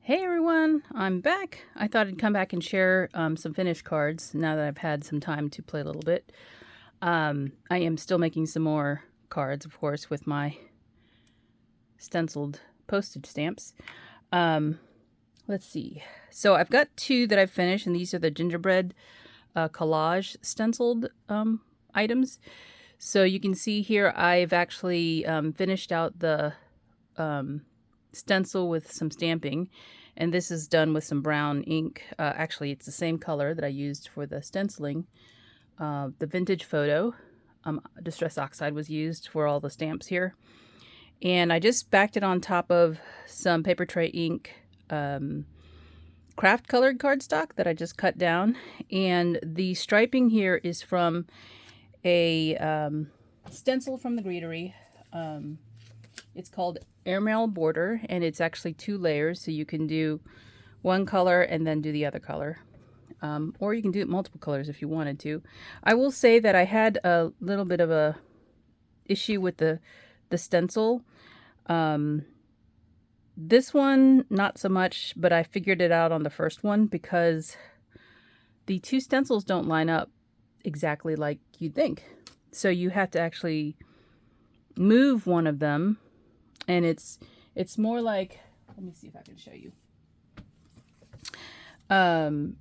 Hey everyone, I'm back. I thought I'd come back and share some finished cards now that I've had some time to play a little bit. I am still making some more cards, of course, with my stenciled postage stamps. Um, let's see. So I've got two that I've finished, and these are the gingerbread collage stenciled items. So you can see here I've actually finished out the stencil with some stamping, and this is done with some brown ink. Actually, it's the same color that I used for the stenciling. The vintage photo distress oxide was used for all the stamps here, and I just backed it on top of some paper tray ink craft colored cardstock that I just cut down, and the striping here is from a stencil from the Greetery. It's called Airmail Border, and it's actually 2 layers, so you can do one color and then do the other color. Or you can do it multiple colors if you wanted to. I will say that I had a little bit of a issue with the stencil. This one, not so much, but I figured it out on the first one because the 2 stencils don't line up exactly like you'd think. So you have to actually move one of them, and it's more like, let me see if I can show you. And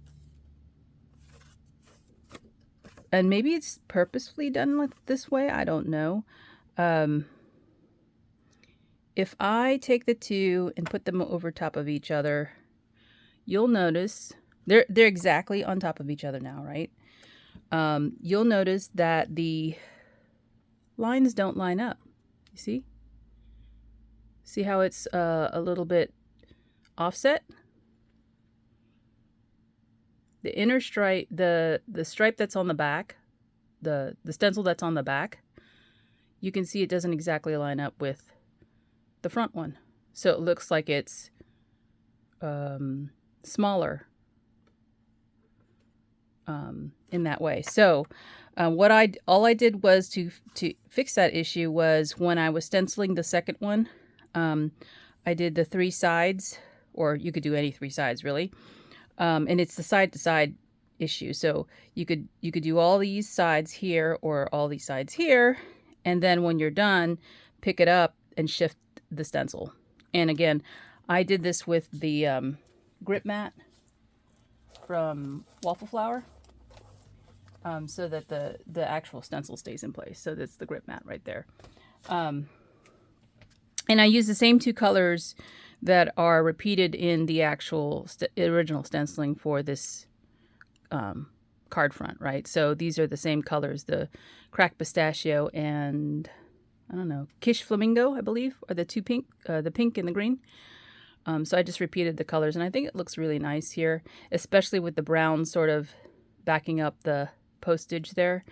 maybe it's purposefully done like this way, I don't know. If I take the 2 and put them over top of each other, you'll notice they're exactly on top of each other now, right? You'll notice that the lines don't line up. You see? See how it's a little bit offset? The inner stripe, the stripe that's on the back, the stencil that's on the back, you can see it doesn't exactly line up with the front one. So it looks like it's smaller in that way. So all I did was to fix that issue was when I was stenciling the second one, I did the 3 sides, or you could do any 3 sides really. And it's the side to side issue. So you could do all these sides here or all these sides here, and then when you're done, pick it up and shift the stencil. And again, I did this with the grip mat from Waffle Flower, so that the actual stencil stays in place. So that's the grip mat right there. And I use the same 2 colors that are repeated in the actual original stenciling for this card front, right? So these are the same colors, the cracked pistachio and, I don't know, Kish Flamingo, I believe, are the 2 pink, the pink and the green. So I just repeated the colors, and I think it looks really nice here, especially with the brown sort of backing up the postage there.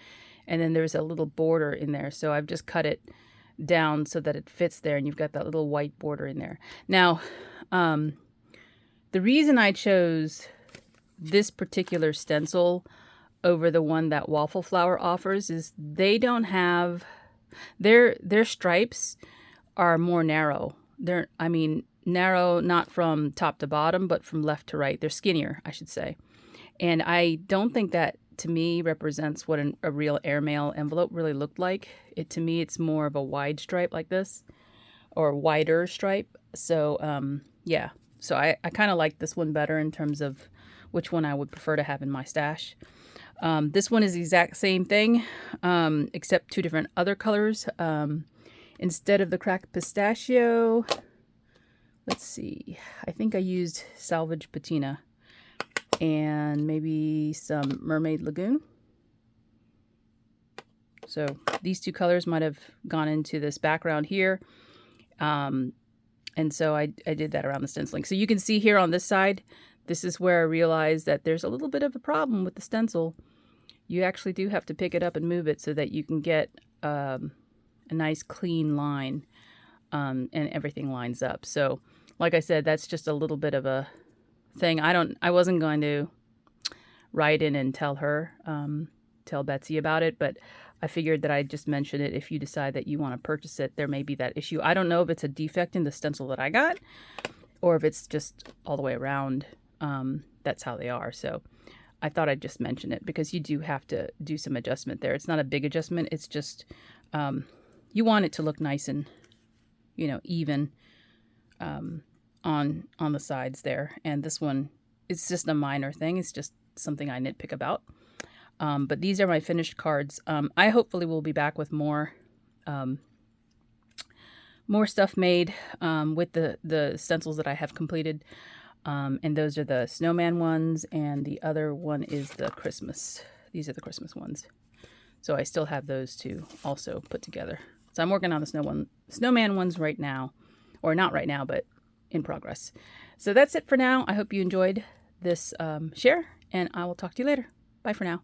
And then there's a little border in there, so I've just cut it down so that it fits there, and you've got that little white border in there. Now, the reason I chose this particular stencil over the one that Waffle Flower offers is they don't have their stripes are more narrow. They're, I mean, narrow not from top to bottom, but from left to right. They're skinnier, I should say. And I don't think that, to me, represents what a real airmail envelope really looked like. To me, it's more of a wide stripe like this, or wider stripe. So, yeah. So I kind of like this one better in terms of which one I would prefer to have in my stash. This one is the exact same thing, except 2 different other colors. Instead of the cracked pistachio, let's see, I think I used Salvage Patina and maybe some Mermaid Lagoon. So these 2 colors might have gone into this background here. And so I did that around the stenciling. So you can see here on this side, this is where I realized that there's a little bit of a problem with the stencil. You actually do have to pick it up and move it so that you can get a nice clean line, and everything lines up. So like I said, that's just a little bit of a thing. I wasn't going to write in and tell Betsy about it, but I figured that I'd just mention it. If you decide that you want to purchase it, there may be that issue. I don't know if it's a defect in the stencil that I got, or if it's just all the way around, that's how they are. So I thought I'd just mention it because you do have to do some adjustment there. It's not a big adjustment. It's just you want it to look nice and, even on the sides there. And this one, it's just a minor thing. It's just something I nitpick about. But these are my finished cards. I hopefully will be back with more stuff made with the stencils that I have completed. And those are the snowman ones, and the other one is the Christmas. These are the Christmas ones. So I still have those to also put together. So I'm working on the snowman ones right now. Or not right now, but in progress. So that's it for now. I hope you enjoyed this share, and I will talk to you later. Bye for now.